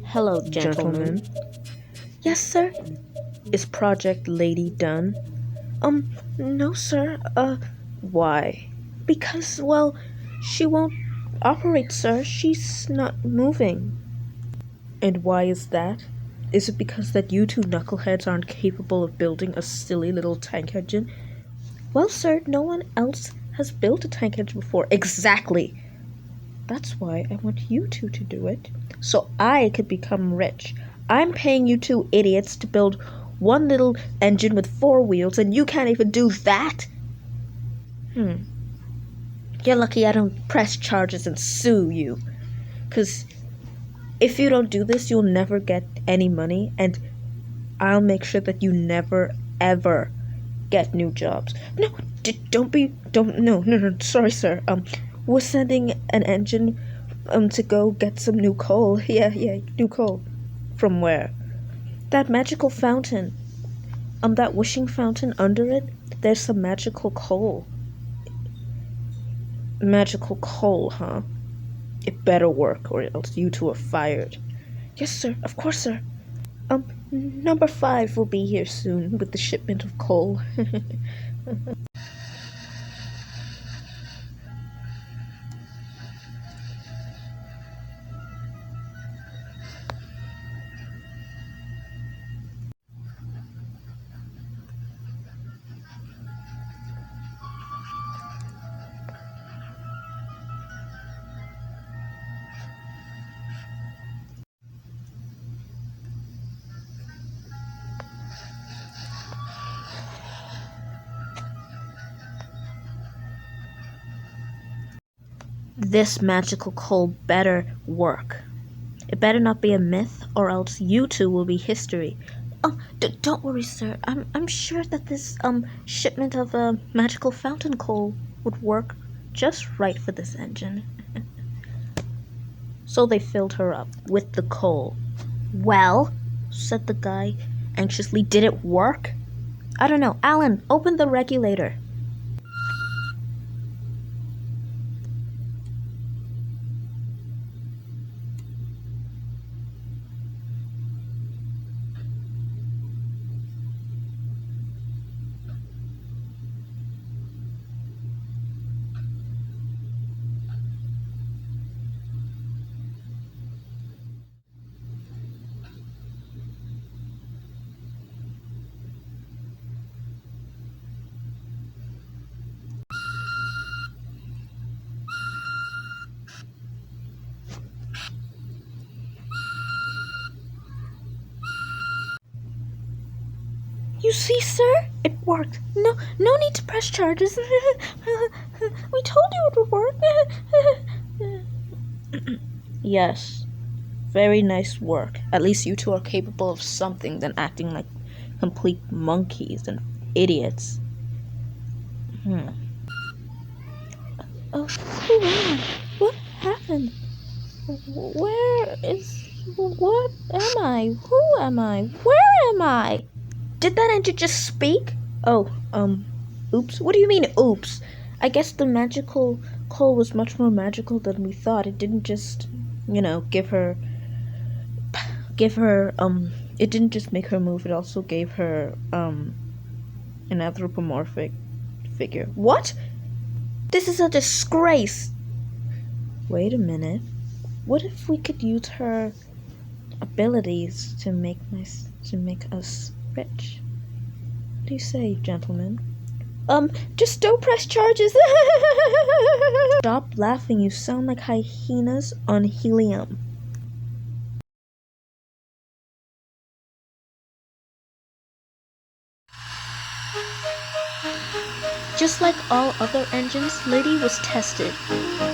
Hello, gentlemen. Yes, sir? Is Project Lady done? No, sir. Why? Because, well, she won't operate, sir. She's not moving. And why is that? Is it because that you two knuckleheads aren't capable of building a silly little tank engine? Well, sir, no one else has built a tank engine before. Exactly! That's why I want you two to do it, so I could become rich. I'm paying you two idiots to build one little engine with 4 wheels, and you can't even do that? You're lucky I don't press charges and sue you. 'Cause if you don't do this, you'll never get any money, and I'll make sure that you never, ever get new jobs. No, no, sorry, sir. We're sending an engine, to go get some new coal. Yeah, new coal. From where? That magical fountain. That wishing fountain under it, there's some magical coal. Magical coal, huh? It better work, or else you two are fired. Yes, sir. Of course, sir. Number 5 will be here soon with the shipment of coal. This magical coal better work. It better not be a myth, or else you two will be history. Don't worry, sir. I'm sure that this shipment of magical fountain coal would work just right for this engine. So they filled her up with the coal. Well, said the guy anxiously, did it work? I don't know. Alan, open the regulator. You see, sir? It worked. No need to press charges. We told you it would work. Yes. Very nice work. At least you two are capable of something than acting like complete monkeys and idiots. Oh, who am I? What happened? What am I? Who am I? Where am I? Did that engine just speak? Oh, oops. What do you mean, oops? I guess the magical coal was much more magical than we thought. It didn't just, give her, it didn't just make her move, it also gave her, an anthropomorphic figure. What? This is a disgrace! Wait a minute. What if we could use her abilities to make us rich? What do you say, gentlemen? Just don't press charges. Stop laughing, you sound like hyenas on helium. Just like all other engines, Lady was tested,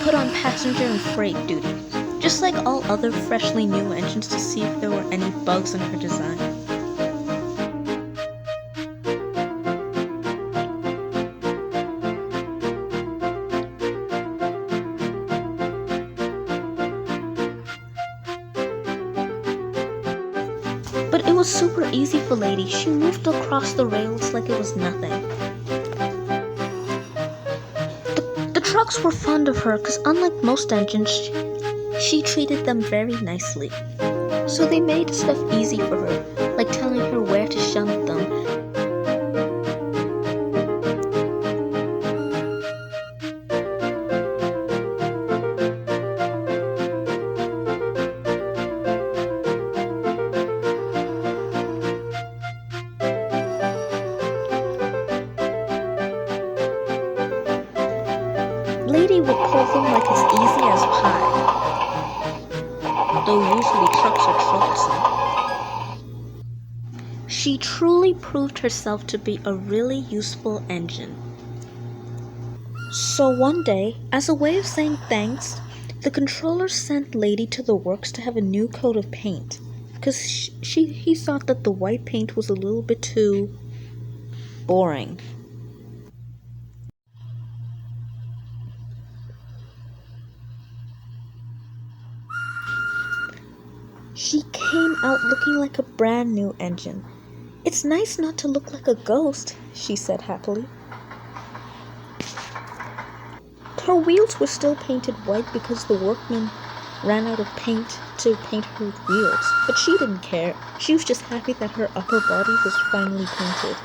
put on passenger and freight duty, just like all other freshly new engines, to see if there were any bugs in her design. But it was was super easy for Lady. She moved across the rails like it was nothing. The trucks were fond of her because unlike most engines, she treated them very nicely. So they made stuff easy for her, like telling her where to shunt them. Lady would pull them like as easy as pie, though usually trucks are troublesome. She truly proved herself to be a really useful engine. So one day, as a way of saying thanks, the controller sent Lady to the works to have a new coat of paint, because he thought that the white paint was a little bit too boring. She came out looking like a brand new engine. "It's nice not to look like a ghost," she said happily. Her wheels were still painted white because the workmen ran out of paint to paint her wheels, but she didn't care. She was just happy that her upper body was finally painted.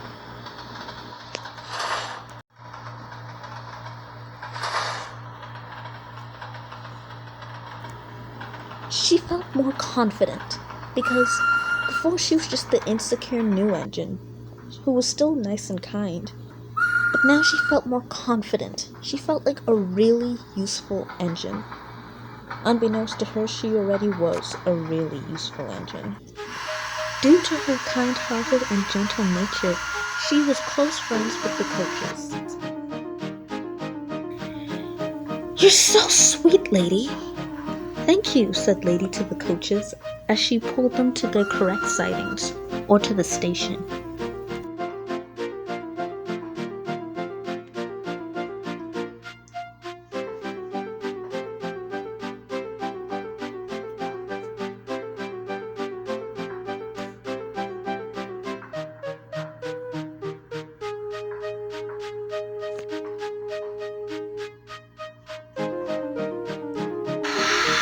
She felt more confident because before she was just the insecure new engine who was still nice and kind. But now she felt more confident. She felt like a really useful engine. Unbeknownst to her, she already was a really useful engine. Due to her kind-hearted and gentle nature, she was close friends with the coaches. "You're so sweet, Lady." "Thank you," said Lady to the coaches as she pulled them to their correct sidings, or to the station.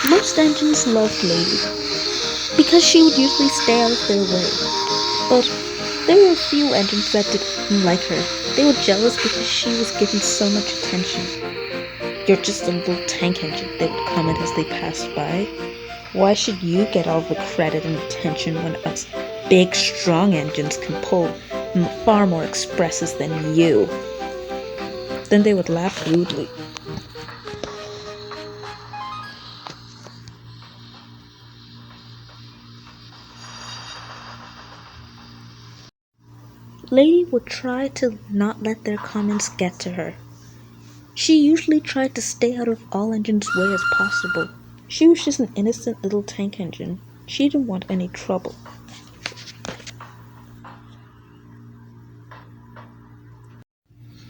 Most engines loved Lady because she would usually stay out of their way, but there were a few engines that didn't like her. They were jealous because she was given so much attention. "You're just a little tank engine," they would comment as they passed by. "Why should you get all the credit and attention when us big, strong engines can pull far more expresses than you?" Then they would laugh rudely. Lady would try to not let their comments get to her. She usually tried to stay out of all engines' way as possible. She was just an innocent little tank engine. She didn't want any trouble.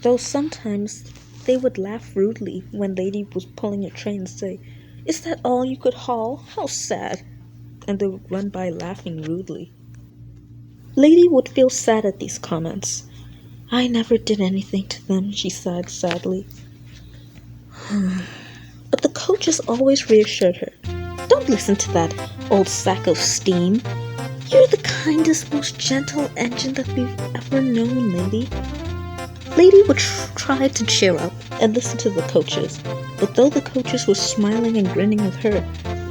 Though sometimes they would laugh rudely when Lady was pulling a train and say, "Is that all you could haul? How sad." And they would run by laughing rudely. Lady would feel sad at these comments. "I never did anything to them," she sighed sadly. But the coaches always reassured her. "Don't listen to that old sack of steam. You're the kindest, most gentle engine that we've ever known, Lady." Lady would try to cheer up and listen to the coaches, but though the coaches were smiling and grinning with her,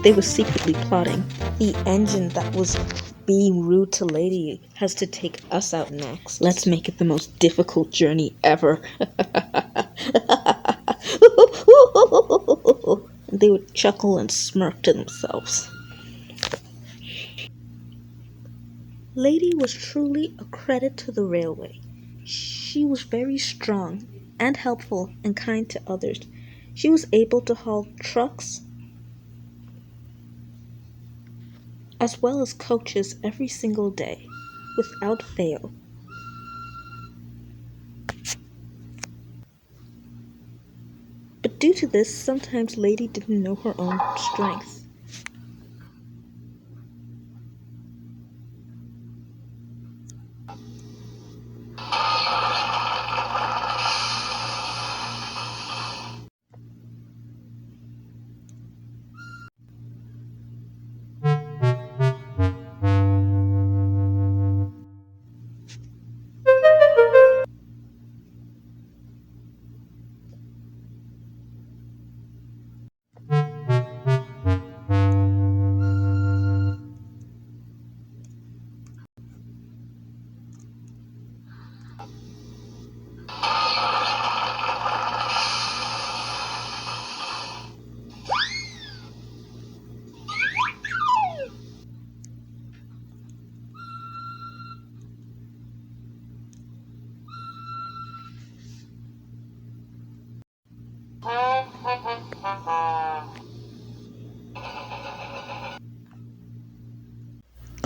they were secretly plotting. The engine that was being rude to Lady has to take us out next. Let's make it the most difficult journey ever. And they would chuckle and smirk to themselves. Lady was truly a credit to the railway. She was very strong and helpful and kind to others. She was able to haul trucks as well as coaches every single day, without fail. But due to this, sometimes Lady didn't know her own strength.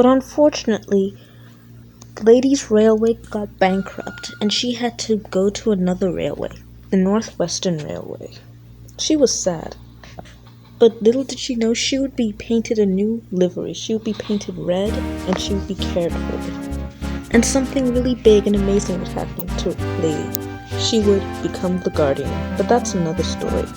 But unfortunately, Lady's railway got bankrupt and she had to go to another railway, the Northwestern Railway. She was sad, but little did she know she would be painted a new livery. She would be painted red and she would be cared for. And something really big and amazing would happen to Lady. She would become the Guardian, but that's another story.